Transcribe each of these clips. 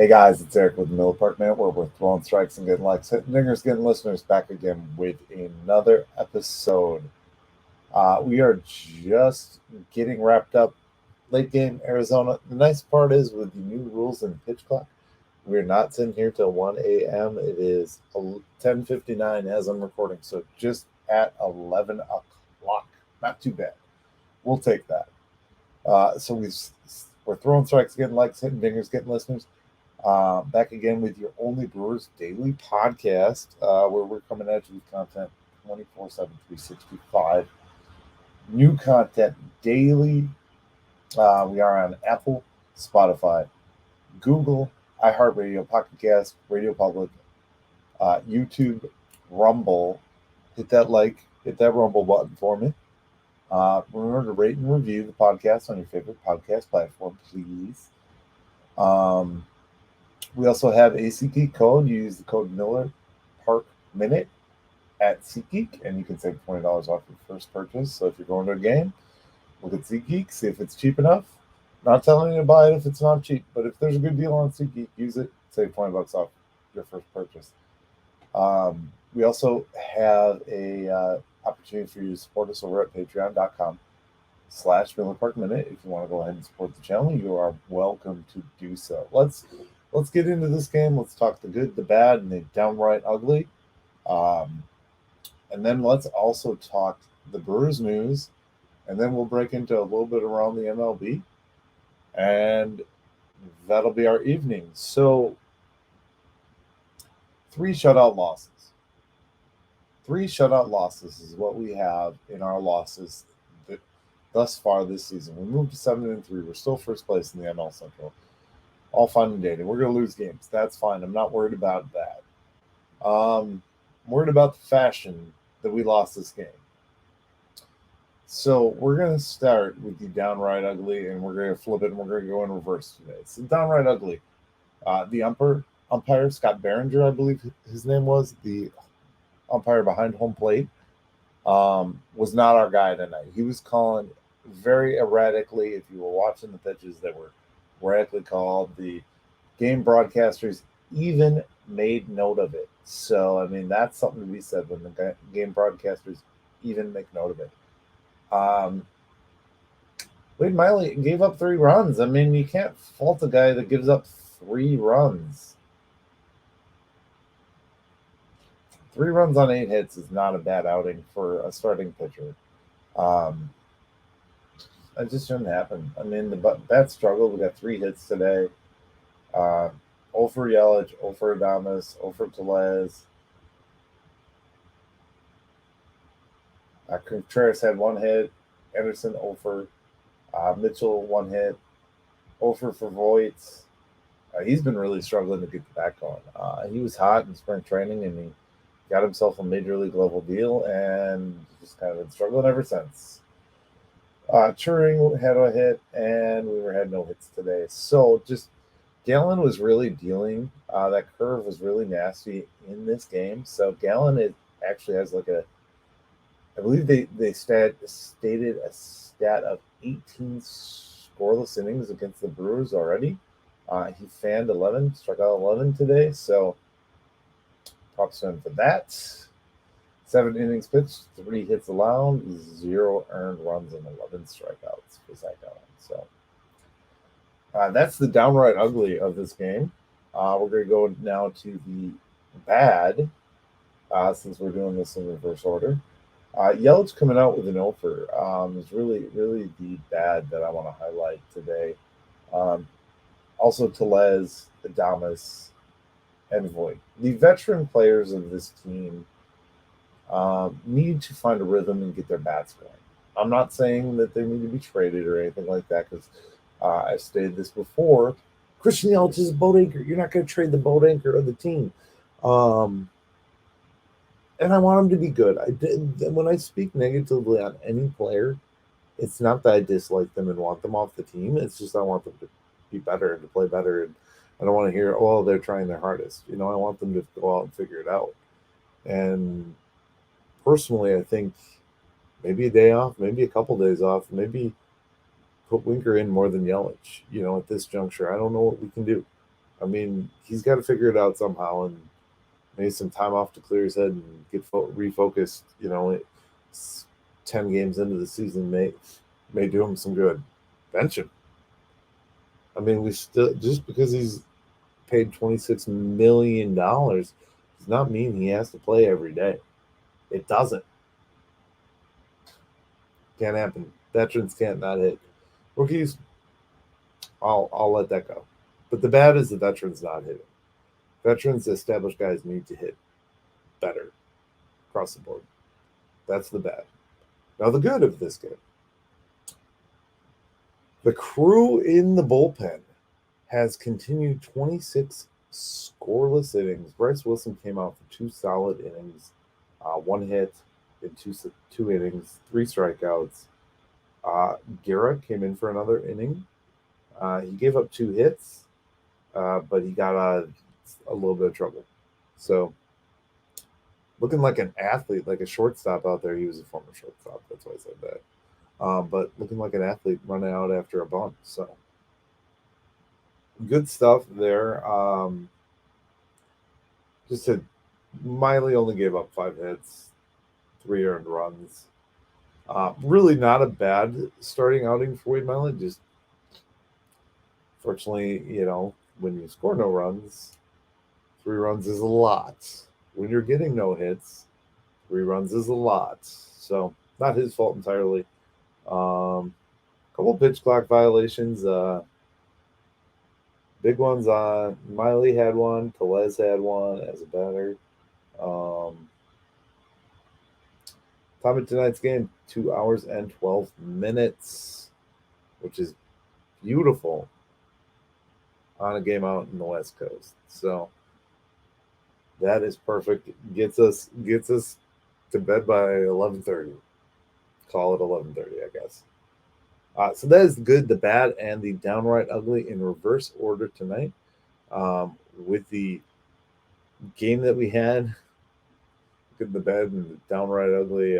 Hey guys, it's Eric with the Miller Park Man, where we're throwing strikes and getting likes, hitting dingers, getting listeners back again with another episode. We are just getting wrapped up. Late game Arizona. The nice part is with the new rules and pitch clock, we're not sitting here till 1 a.m. It is 10:59 as I'm recording, so just at 11 o'clock. Not too bad. We'll take that. We're throwing strikes, getting likes, hitting dingers, getting listeners. Back again with your only Brewers daily podcast, where we're coming at you with content 24/7, 365. New content daily. We are on Apple, Spotify, Google, iHeartRadio, Pocket Cast, Radio Public, YouTube, Rumble. Hit that Rumble button for me. Remember to rate and review the podcast on your favorite podcast platform, please. We also have a SeatGeek code. You use the code Miller Park Minute at SeatGeek, and you can save $20 off your first purchase. So if you're going to a game, look at SeatGeek, see if it's cheap enough. Not telling you to buy it if it's not cheap, but if there's a good deal on SeatGeek, use it. Save $20 off your first purchase. We also have a opportunity for you to support us over at patreon.com/Miller Park Minute. If you want to go ahead and support the channel, you are welcome to do so. Let's get into this game. Let's talk the good, the bad, and the downright ugly. And then let's also talk the Brewers news. And then we'll break into a little bit around the MLB. And that'll be our evening. So, 3 shutout losses. 3 shutout losses is what we have in our losses thus far this season. We moved to 7-3. We're still first place in the NL Central. All fine and dandy. We're going to lose games. That's fine. I'm not worried about that. I'm worried about the fashion that we lost this game. So we're going to start with the downright ugly, and we're going to flip it, and we're going to go in reverse today. So downright ugly. The umpire, Scott Behringer, I believe his name was, the umpire behind home plate, was not our guy tonight. He was calling very erratically. If you were watching the pitches that were erratically called, the game broadcasters even made note of it. So, I mean, that's something to be said when the game broadcasters even make note of it. Wade Miley gave up 3 runs. I mean, you can't fault a guy that gives up 3 runs. 3 runs on 8 hits is not a bad outing for a starting pitcher. That just shouldn't happen. I mean, the bat struggled. We got 3 hits today. 0 for Yelich, 0 for Adames, 0 for Tellez. Contreras had 1 hit. Anderson 0 for. Mitchell 1 hit. 0 for Voit. He's been really struggling to get the bat going. He was hot in spring training, and he got himself a major league level deal, and just kind of been struggling ever since. Turing had a hit, and Weaver had no hits today. So just Gallen was really dealing. That curve was really nasty in this game. So Gallen actually has like I believe they stated a stat of 18 scoreless innings against the Brewers already. He fanned 11, struck out 11 today. So props to him for that. 7 innings pitched, 3 hits allowed, 0 earned runs, and 11 strikeouts for Zach Gallen. So that's the downright ugly of this game. We're going to go now to the bad, since we're doing this in reverse order. Yelich coming out with an offer is really, really the bad that I want to highlight today. Also, Tellez, Adames, and Voit. The veteran players of this team need to find a rhythm and get their bats going. I'm not saying that they need to be traded or anything like that, because I've stated this before. Christian Yelich is a boat anchor. You're not going to trade the boat anchor of the team. And I want him to be good. When I speak negatively on any player, it's not that I dislike them and want them off the team. It's just I want them to be better and to play better. And I don't want to hear, oh, they're trying their hardest. I want them to go out and figure it out. And personally, I think maybe a day off, maybe a couple days off, maybe put Winker in more than Yelich, at this juncture. I don't know what we can do. I mean, he's got to figure it out somehow, and maybe some time off to clear his head and get refocused. 10 games into the season may do him some good. Bench him. I mean, we still just because he's paid $26 million does not mean he has to play every day. It doesn't. Can't happen. Veterans can't not hit. Rookies, I'll let that go. But the bad is the veterans not hitting. Veterans, established guys need to hit better across the board. That's the bad. Now the good of this game. The crew in the bullpen has continued 26 scoreless innings. Bryce Wilson came out for 2 solid innings, 1 hit in two innings, 3 strikeouts. Garrett came in for another inning. He gave up 2 hits, but he got a little bit of trouble. So, looking like an athlete, like a shortstop out there. He was a former shortstop. That's why I said that. But looking like an athlete running out after a bunt. So, good stuff there. Just said Miley only gave up 5 hits, 3 earned runs. Really not a bad starting outing for Wade Miley. Just fortunately, when you score no runs, 3 runs is a lot. When you're getting no hits, 3 runs is a lot. So not his fault entirely. Couple pitch clock violations. Big ones on Miley had one, Tellez had one as a batter. Time of tonight's game, 2 hours and 12 minutes, which is beautiful on a game out in the West Coast. So that is perfect. Gets us to bed by 11:30. Call it 11:30, I guess. So that is good, the bad, and the downright ugly in reverse order tonight. With the game that we had, good, the bad, and the downright ugly,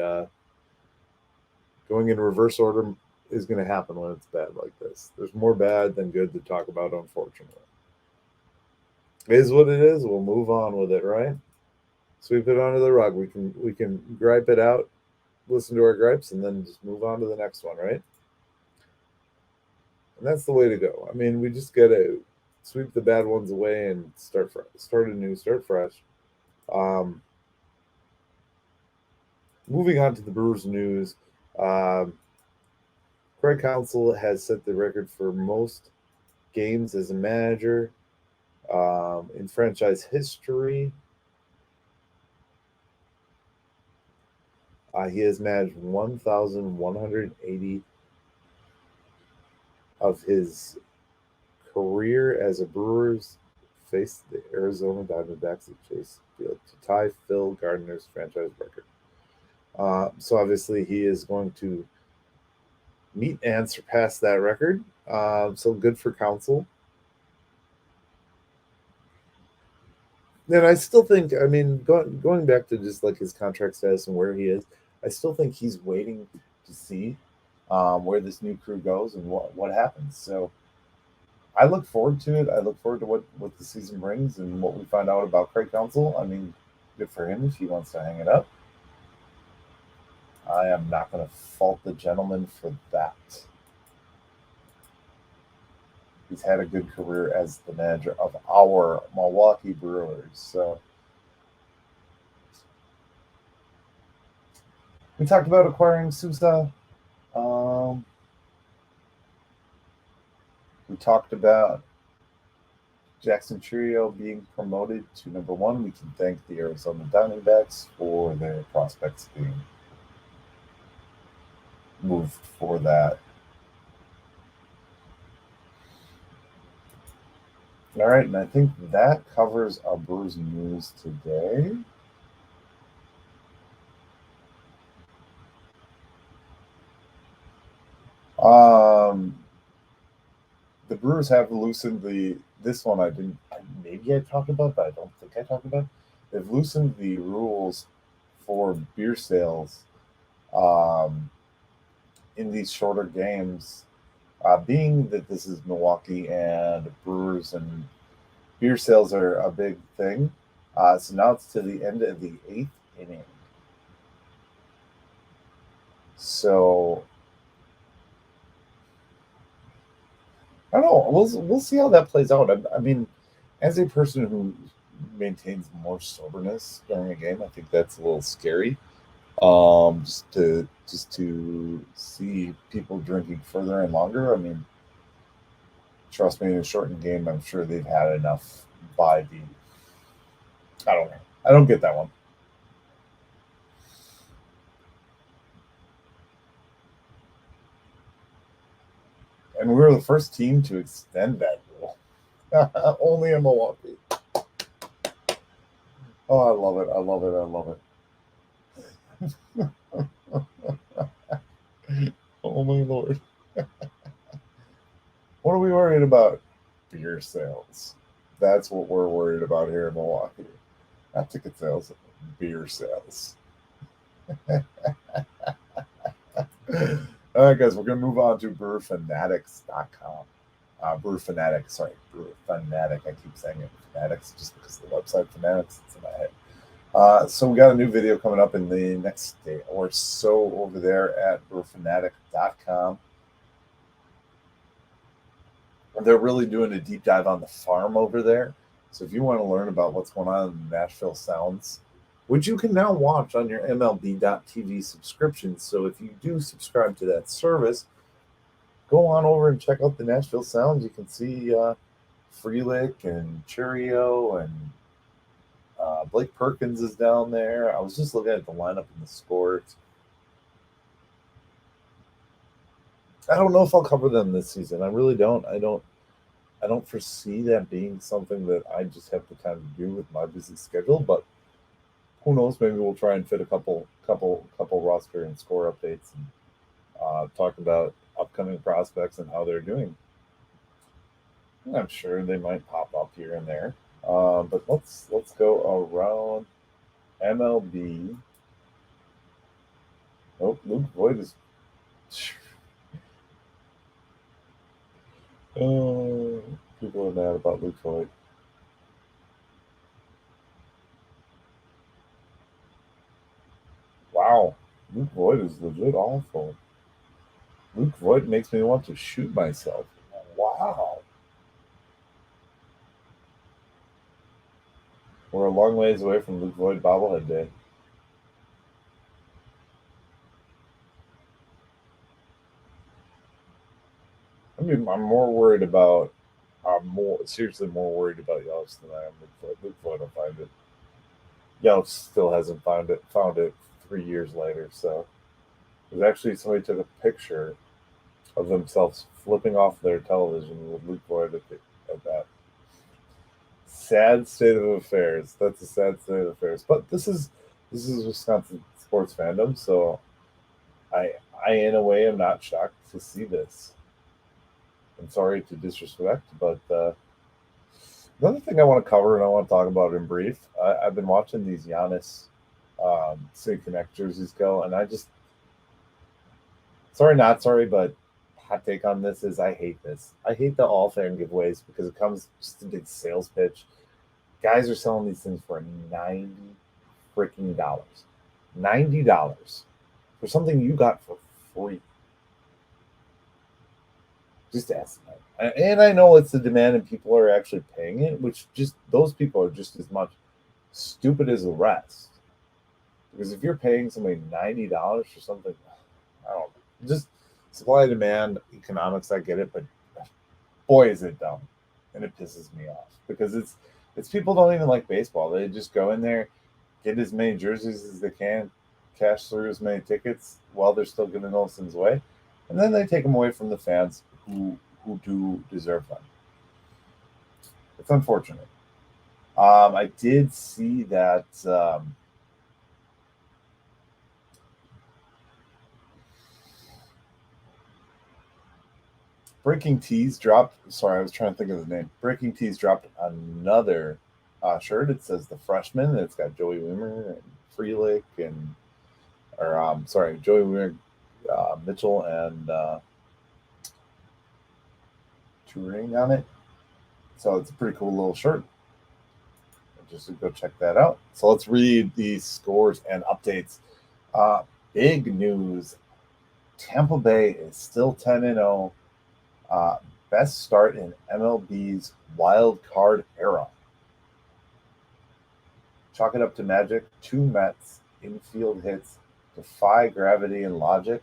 going in reverse order is going to happen when it's bad like this. There's more bad than good to talk about, unfortunately. It is what it is. We'll move on with it, right? Sweep it under the rug. We can gripe it out, listen to our gripes, and then just move on to the next one, right? And that's the way to go. I mean, we just gotta sweep the bad ones away and start anew, start fresh. Moving on to the Brewers news. Craig Counsell has set the record for most games as a manager in franchise history. He has managed 1,180 of his career as a Brewers faced the Arizona Diamondbacks at Chase Field to tie Phil Gardner's franchise record. So obviously he is going to meet and surpass that record. So good for Counsell. And I still think, I mean, going back to just like his contract status and where he is, I still think he's waiting to see where this new crew goes and what happens. So I look forward to it. I look forward to what the season brings and what we find out about Craig Counsell. I mean, good for him if he wants to hang it up. I am not going to fault the gentleman for that. He's had a good career as the manager of our Milwaukee Brewers. So we talked about acquiring Sousa. We talked about Jackson Trio being promoted to number 1. We can thank the Arizona Diamondbacks for their prospects being moved for that. All right, and I think that covers our Brewers news today. The Brewers have loosened this one maybe I talked about, but I don't think I talked about. They've loosened the rules for beer sales in these shorter games, being that this is Milwaukee and Brewers and Beer sales are a big thing. So now it's to the end of the 8th inning. So I don't know. We'll see how that plays out. I mean, as a person who maintains more soberness during a game, I think that's a little scary. Just to see people drinking further and longer. I mean, trust me, in a shortened game, I'm sure they've had enough by the. I don't know. I don't get that one. And we were the first team to extend that rule. Only in Milwaukee. Oh, I love it. I love it. I love it. Oh my lord. What are we worried about? Beer sales. That's what we're worried about here in Milwaukee. Not ticket sales, beer sales. All right, guys, we're going to move on to brewerfanatics.com. Brewer Fanatic, sorry, Brewer Fanatic. I keep saying it, Fanatics, just because the website Fanatics, it's in my head. So we got a new video coming up in the next day or so over there at brewerfanatic.com. They're really doing a deep dive on the farm over there. So if you want to learn about what's going on in Nashville Sounds, which you can now watch on your MLB.TV subscription. So if you do subscribe to that service, go on over and check out the Nashville Sounds. You can see Freelick and Churio and Blake Perkins is down there. I was just looking at the lineup and the scores. I don't know if I'll cover them this season. I really don't. I don't foresee that being something that I just have the time to do with my busy schedule. But who knows? Maybe we'll try and fit a couple roster and score updates and talk about upcoming prospects and how they're doing. I'm sure they might pop up here and there. But let's go around MLB. Oh, Luke Voigt is. Oh, people are mad about Luke Voigt. Wow, Luke Voigt is legit awful. Luke Voigt makes me want to shoot myself. Wow. We're a long ways away from Luke Voigt bobblehead day. I mean, I'm seriously more worried about Yelich than I am Luke Voigt. Luke Voigt will find it. Yelich still hasn't found it 3 years later. So there's actually somebody took a picture of themselves flipping off their television with Luke Voigt at that. Sad state of affairs. That's a sad state of affairs. But this is Wisconsin sports fandom, so I in a way am not shocked to see this. I'm sorry to disrespect, but another thing I want to cover and I want to talk about in brief. I've been watching these Giannis City Connect jerseys go, and I just sorry, not sorry, but hot take on this is I hate this. I hate the all fan giveaways because it comes just a big sales pitch. Guys are selling these things for $90 freaking dollars. $90 for something you got for free. Just ask them. And I know it's the demand and people are actually paying it, which just those people are just as much stupid as the rest. Because if you're paying somebody $90 for something, I don't know, just supply and demand economics, I get it, but boy is it dumb. And it pisses me off because it's people don't even like baseball. They just go in there, get as many jerseys as they can, cash through as many tickets while they're still giving those things away. And then they take them away from the fans who do deserve them. It's unfortunate. I did see that Breaking Tees dropped. Sorry, I was trying to think of the name. Breaking Tees dropped another shirt. It says the freshman. And it's got Joey Wiemer and Freelick and, Joey Wiemer, Mitchell and Turing on it. So it's a pretty cool little shirt. just to go check that out. So let's read these scores and updates. Big news. Tampa Bay is still 10-0. Best start in MLB's wild card era. Chalk it up to magic. 2 Mets infield hits defy gravity and logic.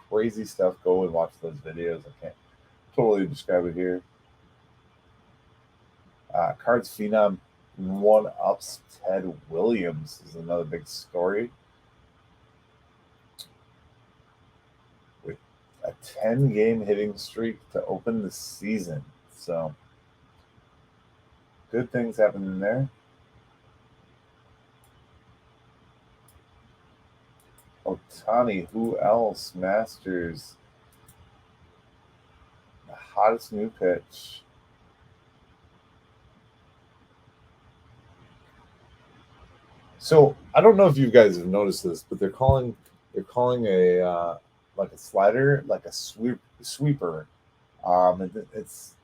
Crazy stuff. Go and watch those videos. I can't totally describe it here. Cards phenom one-ups Ted Williams is another big story. With a 10-game hitting streak to open the season. So, good things happening there. Ohtani, who else? Masters. The hottest new pitch. So I don't know if you guys have noticed this, but they're calling a like a slider like a sweeper. It's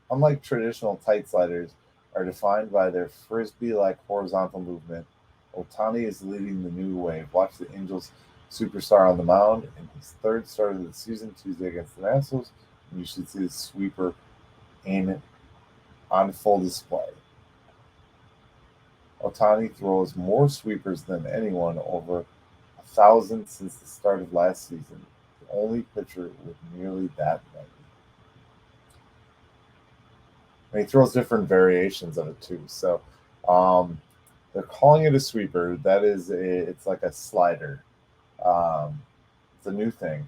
unlike traditional tight sliders are defined by their frisbee-like horizontal movement. Ohtani is leading the new wave. Watch the Angels superstar on the mound in his third start of the season Tuesday against the Nationals. And you should see the sweeper on full display. Ohtani throws more sweepers than anyone, over 1,000 since the start of last season. The only pitcher with nearly that many. And he throws different variations of it too. So they're calling it a sweeper. That is, it's like a slider. It's a new thing.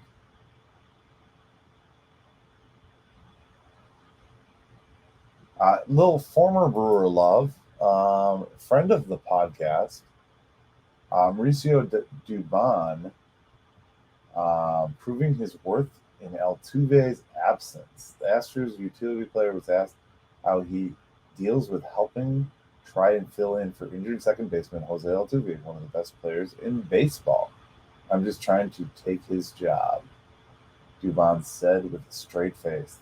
Little former Brewer love. Friend of the podcast, Mauricio Dubon, proving his worth in Altuve's absence. The Astros utility player was asked how he deals with helping try and fill in for injured second baseman Jose Altuve, one of the best players in baseball. I'm just trying to take his job, Dubon said with a straight face.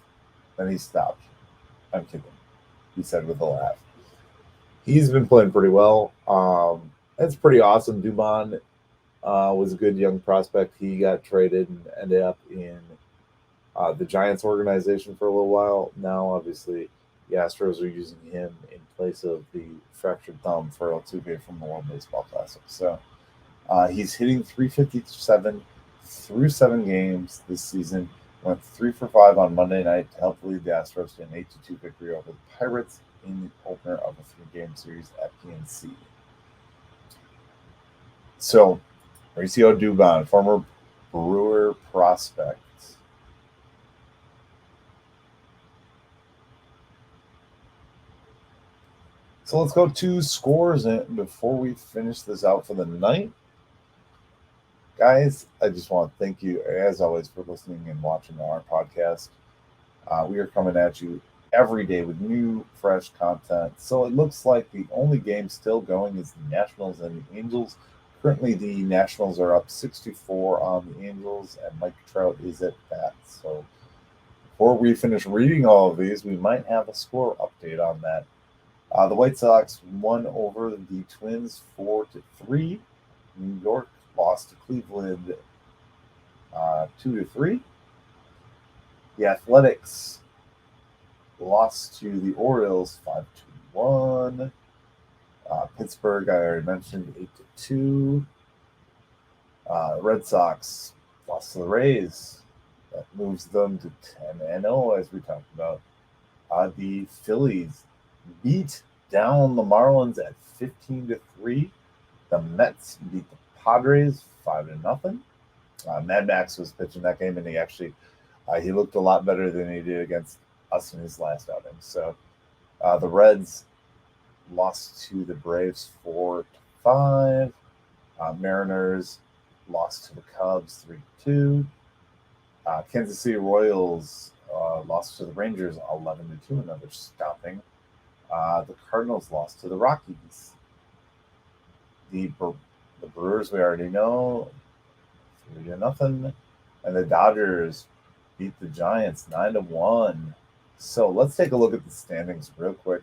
Then he stopped. I'm kidding, he said with a laugh. He's been playing pretty well. It's pretty awesome. Dubon was a good young prospect. He got traded and ended up in the Giants organization for a little while. Now, obviously, the Astros are using him in place of the fractured thumb for Altuve from the World Baseball Classic. So he's hitting .357 through 7 games this season. Went 3 for 5 on Monday night to help lead the Astros to an 8-2 victory over the Pirates in the opener of a 3-game series at PNC. So, Mauricio Dubon, former Brewer prospect. So let's go to scores before we finish this out for the night. Guys, I just want to thank you, as always, for listening and watching our podcast. We are coming at you every day with new, fresh content. So it looks like the only game still going is the Nationals and the Angels. Currently, the Nationals are up 6-4 on the Angels, and Mike Trout is at bat. So before we finish reading all of these, we might have a score update on that. The White Sox won over the Twins 4-3. New York lost to Cleveland 2-3. The Athletics lost to the Orioles 5-1. Pittsburgh, I already mentioned, 8-2. Red Sox lost to the Rays. That moves them to 10-0, as we talked about. The Phillies beat down the Marlins at 15-3. The Mets beat the Padres 5-0. Mad Max was pitching that game, and he looked a lot better than he did against us in his last outing. So the Reds lost to the Braves 4-5. Mariners lost to the Cubs 3-2. Kansas City Royals lost to the Rangers 11-2, another stopping. The Cardinals lost to the Rockies. The Brewers, we already know, 3-0. And the Dodgers beat the Giants 9-1. So let's take a look at the standings real quick.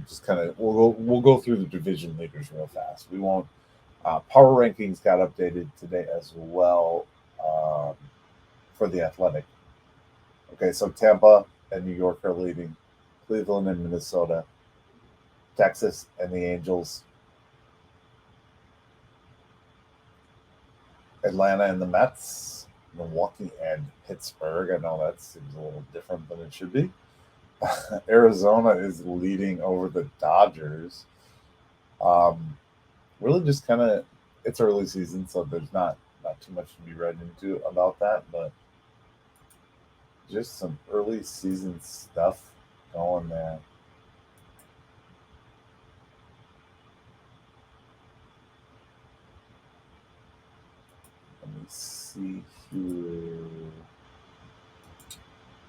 Just kind of we'll go through the division leaders real fast. We won't. Power rankings got updated today as well for the Athletic. Okay, so Tampa and New York are leading, Cleveland and Minnesota, Texas and the Angels, Atlanta and the Mets, Milwaukee and Pittsburgh. I know that seems a little different than it should be. Arizona is leading over the Dodgers. Really just kind of, it's early season, so there's not too much to be read into about that, but just some early season stuff going there. Let me see here.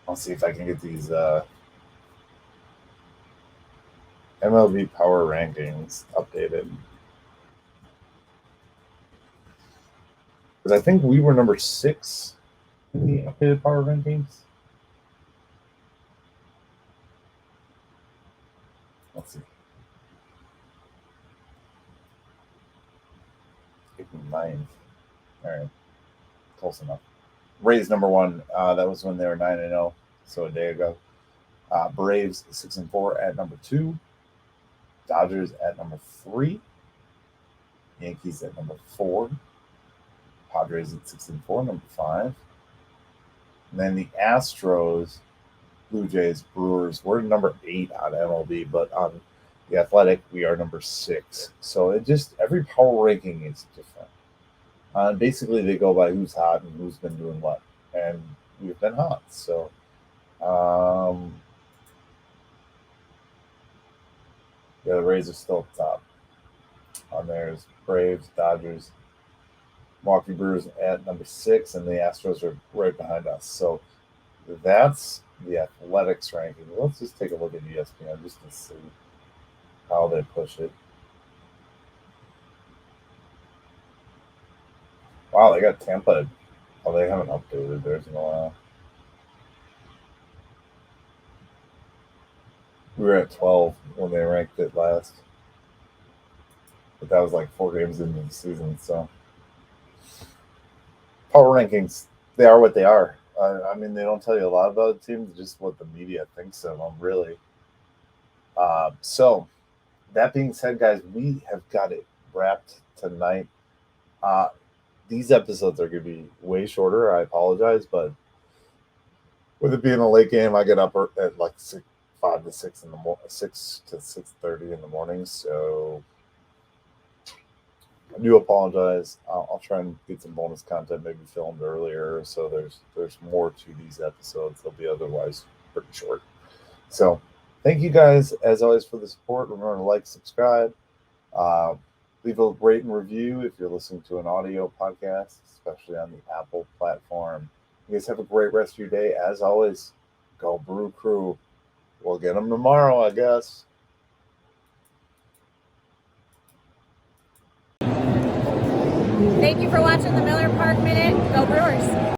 I'll see if I can get these MLB power rankings updated. Because I think we were number 6 in the updated power rankings. Let's see. 9th. All right. Close enough. Rays number 1. That was when they were 9-0, so a day ago. Braves 6-4 at number 2. Dodgers at number 3. Yankees at number 4. Padres at 6-4, number 5. And then the Astros, Blue Jays, Brewers, we're number 8 on MLB, but on the Athletic, we are number 6. So it just, every power ranking is different. Basically, they go by who's hot and who's been doing what. And we've been hot. So, yeah, the Rays are still at the top. On there's Braves, Dodgers, Milwaukee Brewers at number 6, and the Astros are right behind us. So that's the Athletics ranking. Let's just take a look at ESPN just to see how they push it. Wow, they got Tampa. Oh, they haven't updated theirs in a while. We were at 12 when they ranked it last. But that was like 4 games into the season, so. Power rankings, they are what they are. I mean, they don't tell you a lot about teams, just what the media thinks of them, really. So, that being said, guys, we have got it wrapped tonight. These episodes are going to be way shorter. I apologize, but with it being a late game, I get up at like 5 to 6 in the 6 to 6:30 in the morning. So I do apologize. I'll try and get some bonus content, maybe filmed earlier. So there's more to these episodes. They'll be otherwise pretty short. So thank you guys as always for the support. Remember to like, subscribe. Leave a rate and review if you're listening to an audio podcast, especially on the Apple platform. You guys have a great rest of your day. As always, go Brew Crew. We'll get them tomorrow, I guess. Thank you for watching the Miller Park Minute. Go Brewers.